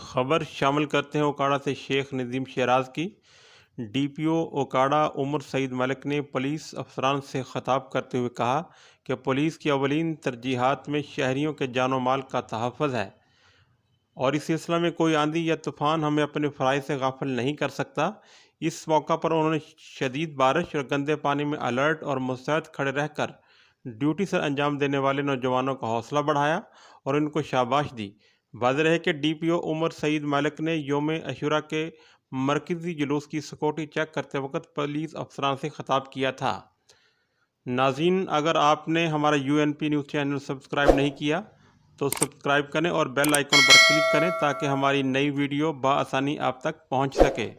خبر شامل کرتے ہیں اوکاڑا سے شیخ ندیم شیراز کی۔ ڈی پی او اوکاڑا عمر سعید ملک نے پولیس افسران سے خطاب کرتے ہوئے کہا کہ پولیس کی اولین ترجیحات میں شہریوں کے جان و مال کا تحفظ ہے اور اس سلسلے میں کوئی آندھی یا طوفان ہمیں اپنے فرائض سے غافل نہیں کر سکتا۔ اس موقع پر انہوں نے شدید بارش اور گندے پانی میں الرٹ اور مستعد کھڑے رہ کر ڈیوٹی سے انجام دینے والے نوجوانوں کا حوصلہ بڑھایا اور ان کو شاباش دی۔ واضح رہے کہ ڈی پی او عمر سعید ملک نے یوم عاشوراء کے مرکزی جلوس کی سیکورٹی چیک کرتے وقت پولیس افسران سے خطاب کیا تھا۔ ناظرین، اگر آپ نے ہمارا UNP نیوز چینل سبسکرائب نہیں کیا تو سبسکرائب کریں اور بیل آئیکن پر کلک کریں تاکہ ہماری نئی ویڈیو بآسانی آپ تک پہنچ سکے۔